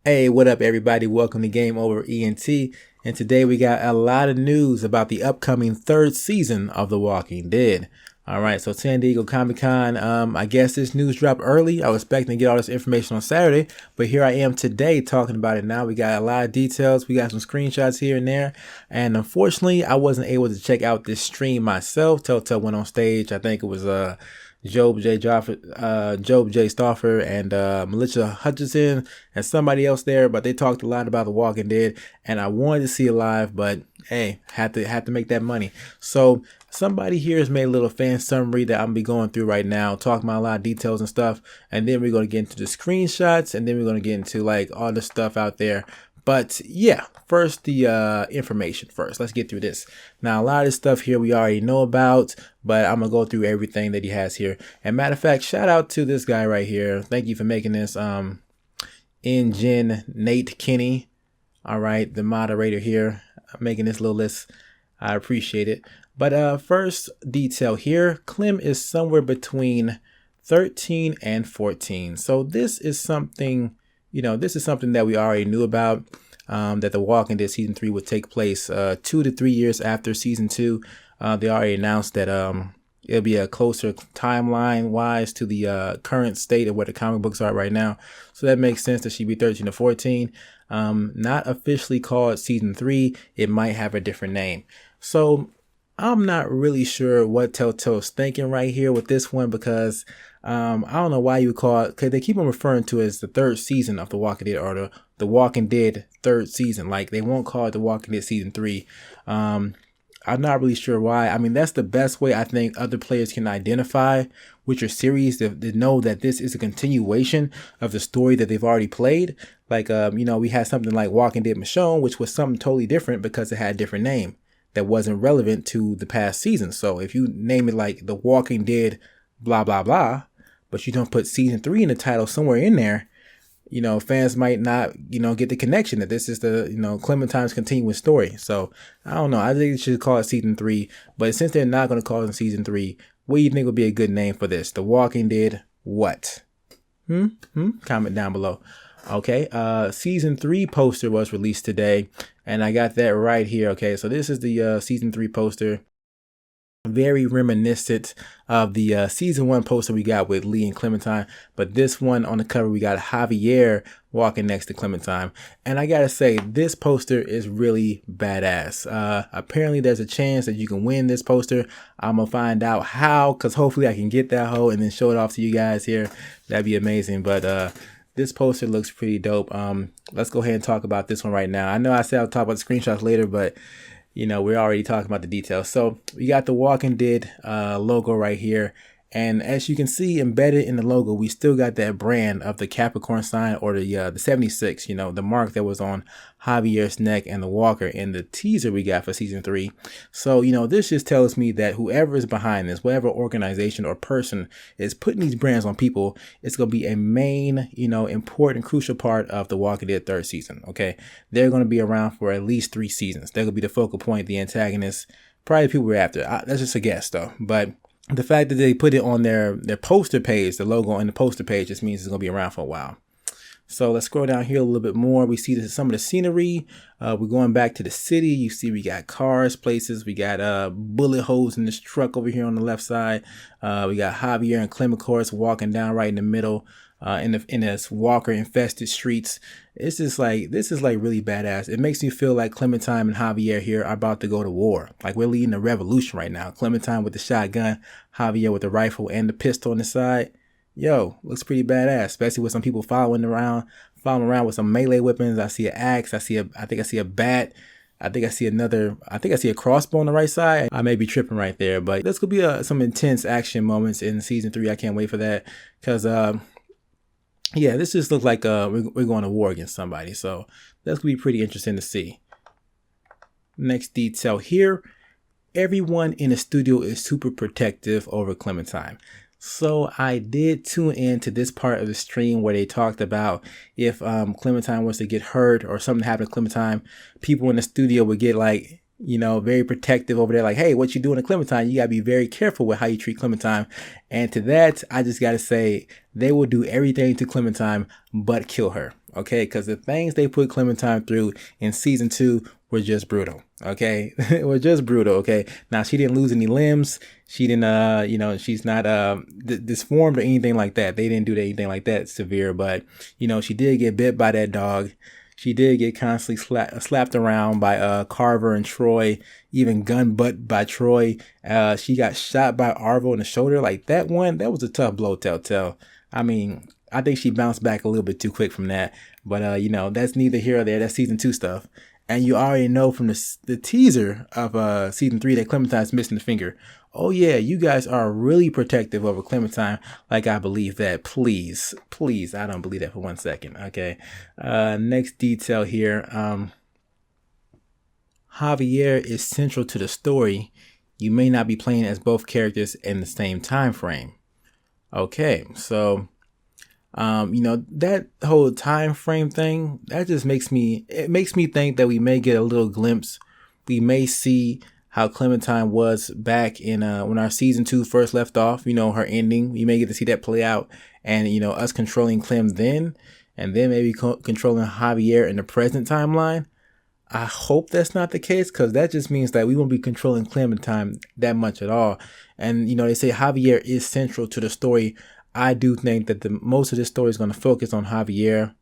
Hey, what up, everybody? Welcome to Gameover Ent. And today we got a lot of news about the upcoming third season of The Walking Dead. All right, so San Diego Comic-Con, I guess this news dropped early. I was expecting to get all this information on Saturday, but here I am today talking about it now. We got a lot of details. We got some screenshots here and there. And unfortunately, I wasn't able to check out this stream myself. Telltale went on stage. I think it was Job J. Stauffer and Melissa Hutchinson and somebody else there, but they talked a lot about The Walking Dead, and I wanted to see it live, but hey, had to make that money. So somebody here has made a little fan summary that I'm gonna be going through right now, talking about a lot of details and stuff, and then we're gonna get into the screenshots, and then we're gonna get into like all the stuff out there. But yeah, first the information first. Let's get through this. Now, a lot of this stuff here we already know about, but I'm going to go through everything that he has here. And matter of fact, shout out to this guy right here. Thank you for making this. Engine Nate Kinney. All right, the moderator here, making this little list. I appreciate it. But first detail here, Clem is somewhere between 13 and 14. So this is something... this is something that we already knew about, that The Walking Dead Season 3 would take place 2 to 3 years after Season 2. They already announced that it'll be a closer timeline-wise to the current state of where the comic books are right now. So that makes sense that she'd be 13 to 14. Not officially called Season 3. It might have a different name. So I'm not really sure what Telltale's thinking right here with this one, because I don't know why you would call it, because they keep on referring to it as the third season of The Walking Dead, or the Walking Dead third season. Like, they won't call it The Walking Dead Season 3. I'm not really sure why. I mean, that's the best way I think other players can identify with your series, to know that this is a continuation of the story that they've already played. Like, we had something like Walking Dead Michonne, which was something totally different because it had a different name that wasn't relevant to the past season. So if you name it like The Walking Dead blah, blah, blah, but you don't put Season 3 in the title somewhere in there, fans might not, get the connection that this is the, Clementine's continuous story. So I don't know. I think they should call it Season 3. But since they're not going to call it Season 3, what do you think would be a good name for this? The Walking Dead what? Comment down below. Okay. Season 3 poster was released today, and I got that right here. Okay. So this is the Season 3 poster. Very reminiscent of the Season 1 poster we got with Lee and Clementine, but this one on the cover we got Javier walking next to Clementine, and I gotta say, this poster is really badass. Apparently there's a chance that you can win this poster. I'm gonna find out how, because hopefully I can get that hoe and then show it off to you guys here. That'd be amazing. But this poster looks pretty dope. Let's go ahead and talk about this one right now. I know I said I'll talk about the screenshots later, but we're already talking about the details. So we got the Walking Dead logo right here. And as you can see, embedded in the logo, we still got that brand of the Capricorn sign, or the 76, the mark that was on Javier's neck and the walker in the teaser we got for Season 3. So, this just tells me that whoever is behind this, whatever organization or person is putting these brands on people, it's going to be a main, important, crucial part of the Walking Dead third season. Okay. They're going to be around for at least 3 seasons. They're going to be the focal point, the antagonists, probably the people we're after. That's just a guess though. But the fact that they put it on their poster page, the logo on the poster page, just means it's going to be around for a while. So let's scroll down here a little bit more. We see some of the scenery. We're going back to the city. You see we got cars, places. We got bullet holes in this truck over here on the left side. We got Javier and Clem, of course, walking down right in the middle in this walker infested streets. It's just like, this is like really badass. It makes me feel like Clementine and Javier here are about to go to war. Like, we're leading a revolution right now. Clementine with the shotgun, Javier with the rifle and the pistol on the side. Yo, looks pretty badass, especially with some people following around with some melee weapons. I see an axe. I think I see a bat. I think I see a crossbow on the right side. I may be tripping right there, but this could be some intense action moments in Season 3. I can't wait for that, because yeah, this just looks like we're going to war against somebody. So that's going to be pretty interesting to see. Next detail here. Everyone in the studio is super protective over Clementine. So I did tune in to this part of the stream where they talked about if Clementine was to get hurt or something happened to Clementine, people in the studio would get like very protective over there. Like, hey, what you doing to Clementine? You gotta be very careful with how you treat Clementine. And to that, I just gotta say, they will do everything to Clementine but kill her. Okay, because the things they put Clementine through in season 2 were just brutal. Okay, were just brutal. Okay, now she didn't lose any limbs. She didn't, she's not disformed or anything like that. They didn't do anything like that severe, but she did get bit by that dog. She did get constantly slapped around by Carver and Troy, even gun butt by Troy. She got shot by Arvo in the shoulder. Like that was a tough blow, Telltale. I mean, I think she bounced back a little bit too quick from that. But, that's neither here or there. That's season 2 stuff. And you already know from the teaser of season 3 that Clementine's missing the finger. Oh, yeah, you guys are really protective over Clementine. Like, I believe that. Please, I don't believe that for 1 second. Okay. Next detail here. Javier is central to the story. You may not be playing as both characters in the same time frame. Okay, so that whole time frame thing, that just makes me think that we may get a little glimpse. We may see how Clementine was back in when our season 2 first left off, her ending. We may get to see that play out, and us controlling Clem then, and then maybe controlling Javier in the present timeline. I hope that's not the case, because that just means that we won't be controlling Clementine that much at all. And they say Javier is central to the story. I do think that most of this story is going to focus on Javier.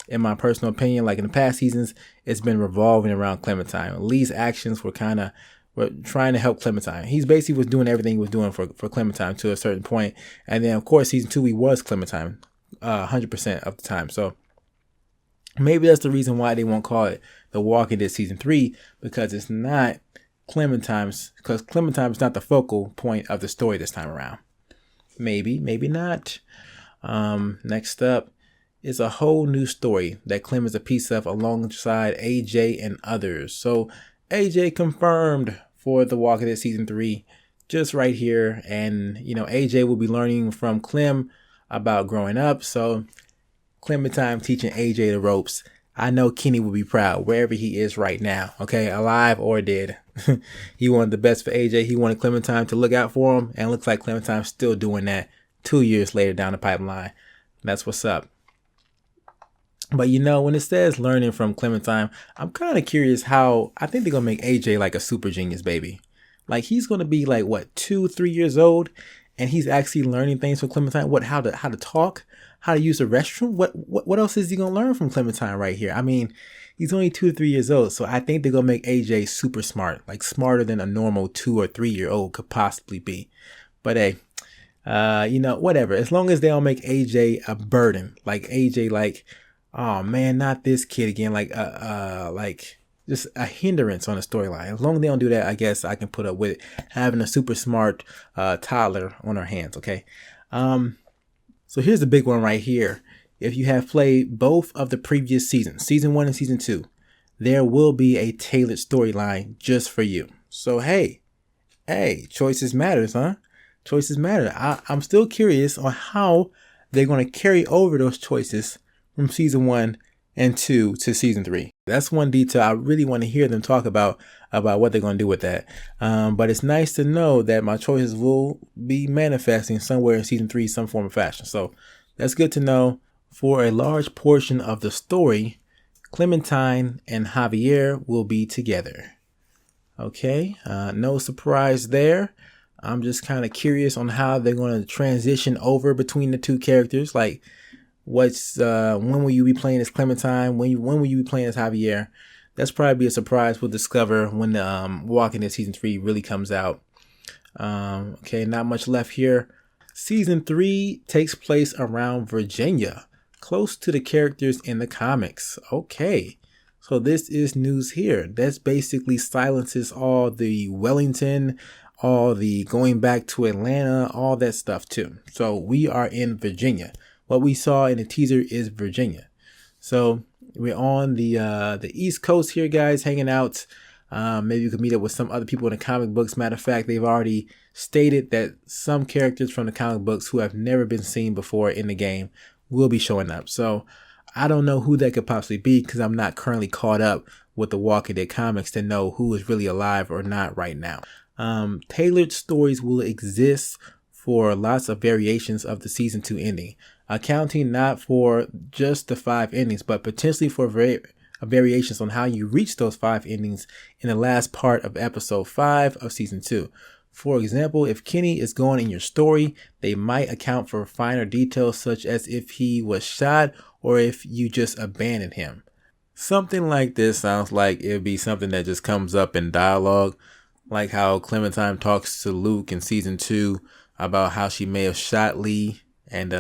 In my personal opinion, like in the past seasons, it's been revolving around Clementine. Lee's actions were trying to help Clementine. He's basically was doing everything he was doing for Clementine to a certain point. And then, of course, season 2, he was Clementine 100% of the time. So maybe that's the reason why they won't call it The Walking Dead season 3, because it's not Clementine's not the focal point of the story this time around. Maybe not. Next up is a whole new story that Clem is a piece of alongside AJ and others. So AJ confirmed for The Walking Dead season 3, just right here. And, AJ will be learning from Clem about growing up. So Clementine teaching AJ the ropes. I know Kenny will be proud wherever he is right now. Okay, alive or dead. He wanted the best for AJ. He wanted Clementine to look out for him. And it looks like Clementine's still doing that 2 years later down the pipeline. That's what's up. But when it says learning from Clementine, I'm kind of curious how I think they're going to make AJ like a super genius baby. Like he's going to be like, 2-3 years old, and he's actually learning things from Clementine. How to talk, how to use the restroom. What else is he going to learn from Clementine right here? I mean, he's only 2 to 3 years old. So I think they're going to make AJ super smart, like smarter than a normal 2 or 3 year old could possibly be. But hey, whatever. As long as they don't make AJ a burden, like AJ, like, oh man, not this kid again. Like just a hindrance on the storyline. As long as they don't do that, I guess I can put up with it. Having a super smart toddler on our hands. Okay. So here's the big one right here. If you have played both of the previous seasons, season 1 and season 2, there will be a tailored storyline just for you. So hey, choices matters, huh? Choices matter. I'm still curious on how they're going to carry over those choices from season 1 and 2 to season 3. That's one detail I really want to hear them talk about what they're going to do with that. But it's nice to know that my choices will be manifesting somewhere in season 3, some form of fashion. So that's good to know. For a large portion of the story, Clementine and Javier will be together. Okay, no surprise there. I'm just kind of curious on how they're going to transition over between the two characters. Like, when will you be playing as Clementine? When will you be playing as Javier? That's probably a surprise we'll discover when the Walking Dead season 3 really comes out. Okay, not much left here. Season 3 takes place around Virginia, close to the characters in the comics. Okay, so this is news here. That's basically silences all the Wellington, all the going back to Atlanta, all that stuff too. So we are in Virginia. What we saw in the teaser is Virginia. So we're on the East Coast here, guys, hanging out. Maybe you could meet up with some other people in the comic books. Matter of fact, they've already stated that some characters from the comic books who have never been seen before in the game will be showing up. So I don't know who that could possibly be because I'm not currently caught up with the Walking Dead comics to know who is really alive or not right now. Tailored stories will exist for lots of variations of the season 2 ending, accounting not for just the 5 endings, but potentially for variations on how you reach those 5 endings in the last part of episode 5 of season 2. For example, if Kenny is gone in your story, they might account for finer details such as if he was shot or if you just abandoned him. Something like this sounds like it would be something that just comes up in dialogue, like how Clementine talks to Luke in season 2 about how she may have shot Lee and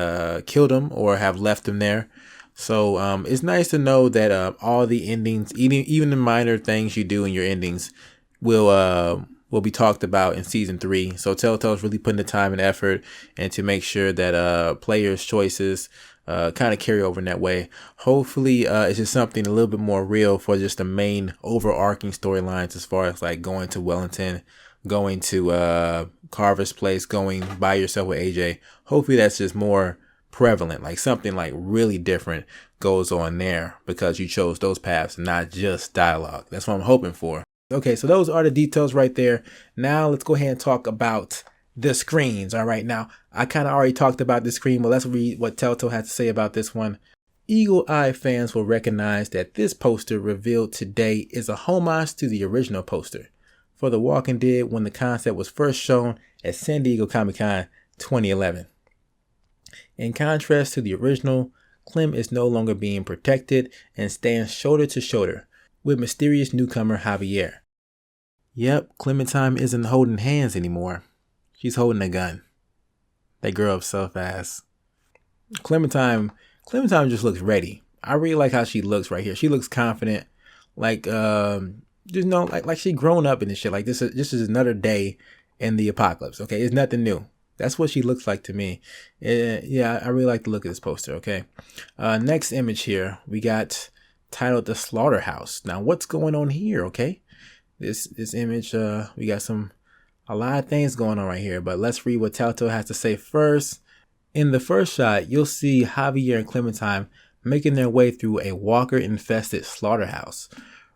killed him or have left him there. So it's nice to know that all the endings, even the minor things you do in your endings, will be talked about in season 3. So Telltale's really putting the time and effort and to make sure that players' choices kind of carry over in that way. Hopefully it's just something a little bit more real for just the main overarching storylines, as far as like going to Wellington, going to Carver's place, going by yourself with AJ. Hopefully that's just more prevalent, like something like really different goes on there because you chose those paths, not just dialogue. That's what I'm hoping for. Okay, so those are the details right there. Now let's go ahead and talk about the screens. All right, now I kind of already talked about the screen, but let's read what Telltale has to say about this one. Eagle Eye fans will recognize that this poster revealed today is a homage to the original poster for The Walking Dead when the concept was first shown at San Diego Comic-Con 2011. In contrast to the original, Clem is no longer being protected and stands shoulder to shoulder with mysterious newcomer Javier. Yep, Clementine isn't holding hands anymore. She's holding a gun. They grow up so fast. Clementine just looks ready. I really like how she looks right here. She looks confident, like like she grown up in this shit. Like this is another day in the apocalypse. Okay, it's nothing new. That's what she looks like to me. Yeah, I really like the look of this poster. Okay, next image here we got titled The Slaughterhouse. Now what's going on here? Okay, this image we got a lot of things going on right here, but let's read what Telltale has to say first. In the first shot, you'll see Javier and Clementine making their way through a walker-infested slaughterhouse.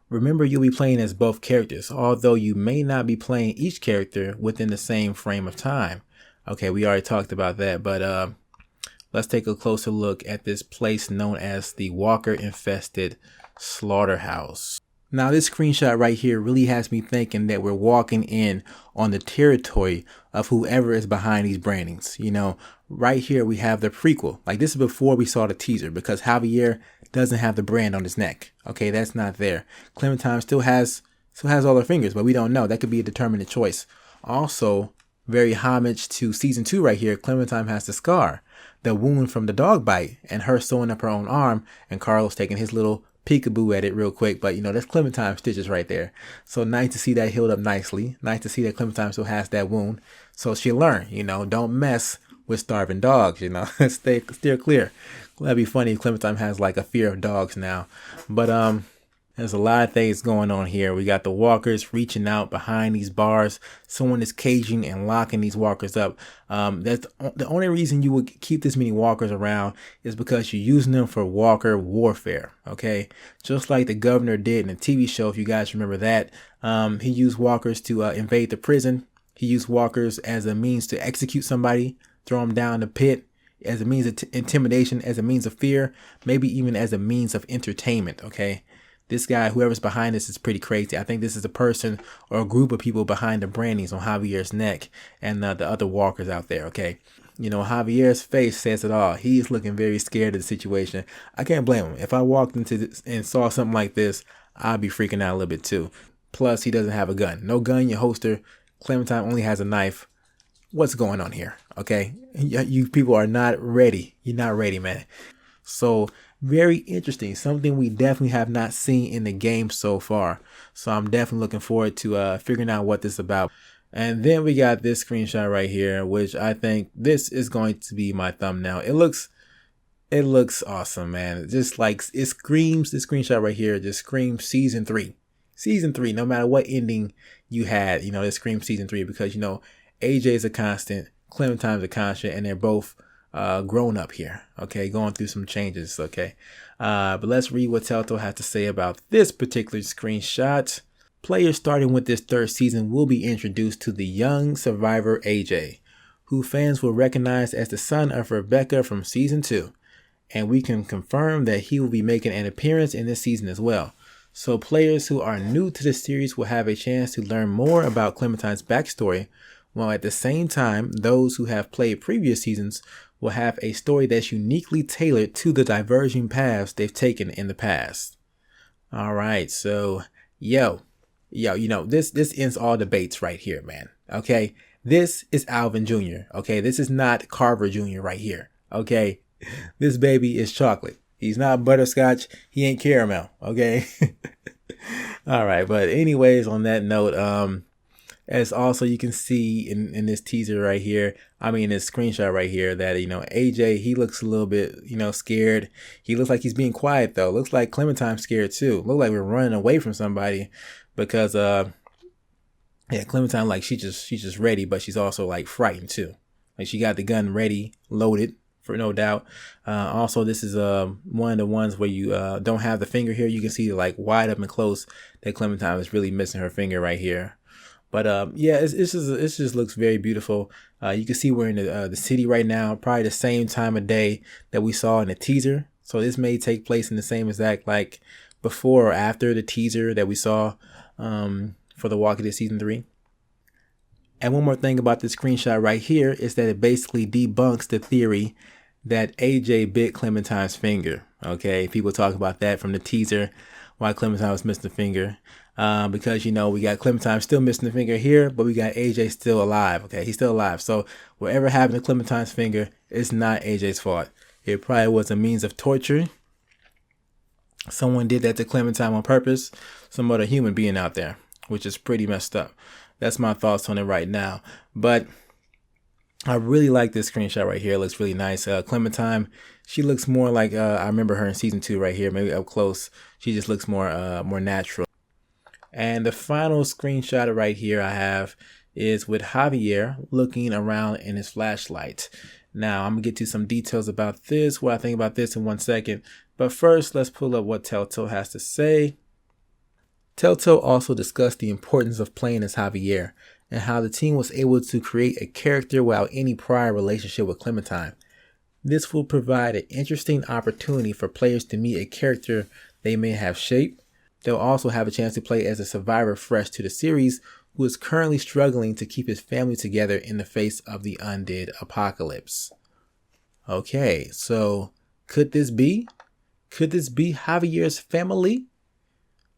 Remember, you'll be playing as both characters, although you may not be playing each character within the same frame of time. Okay, we already talked about that, but let's take a closer look at this place known as the walker-infested slaughterhouse. Now, this screenshot right here really has me thinking that we're walking in on the territory of whoever is behind these brandings. You know, right here we have the prequel. Like, this is before we saw the teaser because Javier doesn't have the brand on his neck. Okay, that's not there. Clementine still has all her fingers, but we don't know. That could be a determinate choice. Also, very homage to season 2 right here. Clementine has the scar, the wound from the dog bite, and her sewing up her own arm, and Carlos taking his little peekaboo at it real quick. But you know, that's Clementine stitches right there. So nice to see that healed up nicely. Nice to see that Clementine still has that wound. So she'll learn, you know, don't mess with starving dogs, you know. Steer clear. That'd be funny if Clementine has like a fear of dogs now. But there's a lot of things going on here. We got the walkers reaching out behind these bars. Someone is caging and locking these walkers up. That's the only reason you would keep this many walkers around is because you're using them for walker warfare. Okay, just like the governor did in the TV show. If you guys remember that, he used walkers to invade the prison. He used walkers as a means to execute somebody, throw them down the pit, as a means of intimidation, as a means of fear, maybe even as a means of entertainment. Okay. This guy, whoever's behind this, is pretty crazy. I think this is a person or a group of people behind the brandings on Javier's neck and the other walkers out there, okay? You know, Javier's face says it all. He's looking very scared of the situation. I can't blame him. If I walked into this and saw something like this, I'd be freaking out a little bit too. Plus, he doesn't have a gun. No gun in your holster. Clementine only has a knife. What's going on here, okay? You people are not ready. You're not ready, man. So, very interesting. Something we definitely have not seen in the game so far. So I'm definitely looking forward to figuring out what this is about. And then we got this screenshot right here, which I think this is going to be my thumbnail. It looks awesome, man. It just like it screams, this screenshot right here just screams season 3. Season 3, no matter what ending you had, you know, it screams season 3 because, you know, AJ is a constant, Clementine's a constant, and they're both grown up here. Okay, going through some changes. Okay, but let's read what Telltale has to say about this particular screenshot. Players starting with this third season will be introduced to the young survivor AJ, who fans will recognize as the son of Rebecca from season 2. And we can confirm that he will be making an appearance in this season as well. So players who are new to the series will have a chance to learn more about Clementine's backstory, while at the same time, those who have played previous seasons will have a story that's uniquely tailored to the diverging paths they've taken in the past. All right, so this ends all debates right here, man. Okay, this is Alvin Jr. Okay, this is not Carver Jr. right here. Okay, this baby is chocolate. He's not butterscotch. He ain't caramel. Okay. All right, but anyways, on that note, as also you can see in this teaser right here, this screenshot right here, that AJ, he looks a little bit scared. He looks like he's being quiet though. Looks like Clementine's scared too. Look like we're running away from somebody. Because Clementine, like she's just ready, but she's also like frightened too. Like she got the gun ready, loaded for no doubt. Also, this is one of the ones where you don't have the finger here. You can see like wide up and close that Clementine is really missing her finger right here. But it just looks very beautiful. You can see we're in the city right now, probably the same time of day that we saw in the teaser. So this may take place in the same exact like before or after the teaser that we saw for The Walking Dead season 3. And one more thing about this screenshot right here is that it basically debunks the theory that AJ bit Clementine's finger. Okay, people talk about that from the teaser, why Clementine was missing the finger. Because we got Clementine still missing the finger here, but we got AJ still alive. Okay, he's still alive. So whatever happened to Clementine's finger, it's not AJ's fault. It probably was a means of torture. Someone did that to Clementine on purpose. Some other human being out there, which is pretty messed up. That's my thoughts on it right now. But I really like this screenshot right here. It looks really nice. Clementine, she looks more like I remember her in season 2 right here, maybe up close. She just looks more natural. And the final screenshot right here I have is with Javier looking around in his flashlight. Now I'm gonna get to some details about this, what I think about this in 1 second. But first, let's pull up what Telltale has to say. Telltale also discussed the importance of playing as Javier and how the team was able to create a character without any prior relationship with Clementine. This will provide an interesting opportunity for players to meet a character they may have shaped. They'll also have a chance to play as a survivor fresh to the series who is currently struggling to keep his family together in the face of the undead apocalypse. Okay, so could this be Javier's family?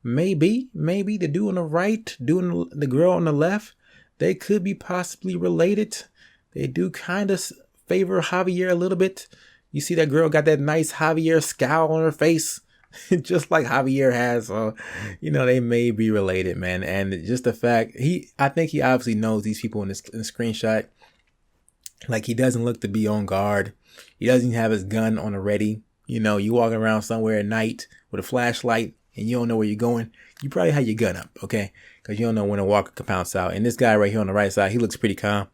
Maybe the dude on the right, the girl on the left, they could be possibly related. They do kind of favor Javier a little bit. You see that girl got that nice Javier scowl on her face, just like Javier has. So, they may be related, man. And just the fact, I think he obviously knows these people in the screenshot. Like, he doesn't look to be on guard. He doesn't even have his gun on the ready. You walking around somewhere at night with a flashlight and you don't know where you're going, you probably have your gun up, okay? Because you don't know when a walker can pounce out. And this guy right here on the right side, he looks pretty calm.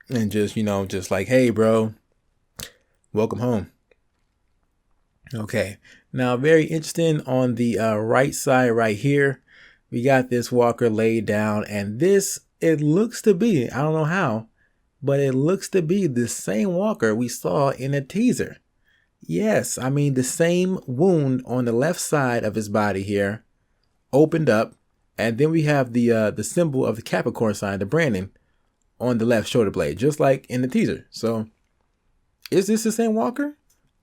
And just like, hey, bro, welcome home. Okay. Now, very interesting on the right side right here, we got this walker laid down. And it looks to be, I don't know how, but it looks to be the same walker we saw in a teaser. Yes, the same wound on the left side of his body here opened up, and then we have the symbol of the Capricorn sign, the branding, on the left shoulder blade, just like in the teaser. So, is this the same walker?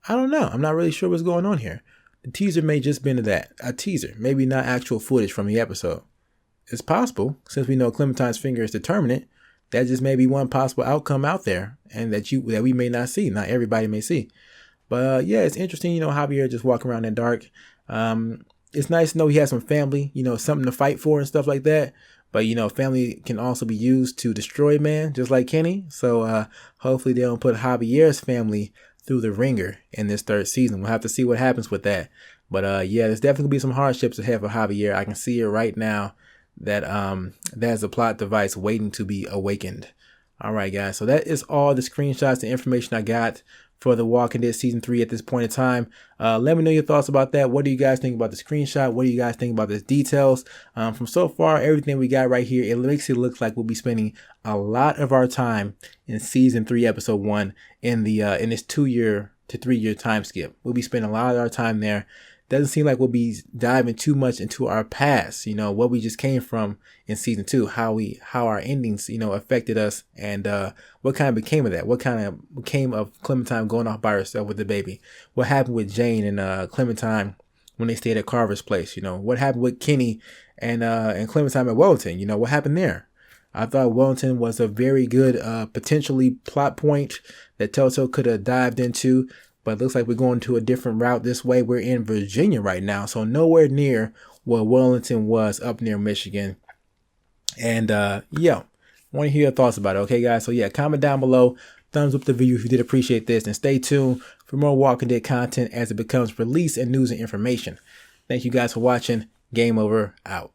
I don't know. I'm not really sure what's going on here. The teaser may just been a teaser, maybe not actual footage from the episode. It's possible, since we know Clementine's finger is determinate. That just may be one possible outcome out there, and that we may not see. Not everybody may see. But it's interesting, Javier just walking around in the dark. It's nice to know he has some family, something to fight for and stuff like that. But, family can also be used to destroy man, just like Kenny. So hopefully they don't put Javier's family through the ringer in this third season. We'll have to see what happens with that. But there's definitely going to be some hardships ahead for Javier. I can see it right now that there's a plot device waiting to be awakened. All right, guys. So that is all the screenshots and information I got for The Walking Dead Season 3 at this point in time. Let me know your thoughts about that. What do you guys think about the screenshot? What do you guys think about the details? From so far, everything we got right here, it makes it look like we'll be spending a lot of our time in Season 3, Episode 1 in this 2-year to 3-year time skip. We'll be spending a lot of our time there. Doesn't seem like we'll be diving too much into our past, what we just came from in Season 2, how our endings, affected us, and what kind of became of that, what kind of became of Clementine going off by herself with the baby, what happened with Jane and Clementine when they stayed at Carver's place, what happened with Kenny and Clementine at Wellington, what happened there. I thought Wellington was a very good potentially plot point that Telltale could have dived into. But it looks like we're going to a different route this way. We're in Virginia right now, so nowhere near where Wellington was up near Michigan. And yeah, want to hear your thoughts about it. Okay, guys. So yeah, comment down below. Thumbs up the video if you did appreciate this. And stay tuned for more Walking Dead content as it becomes released and news and information. Thank you guys for watching. Game over. Out.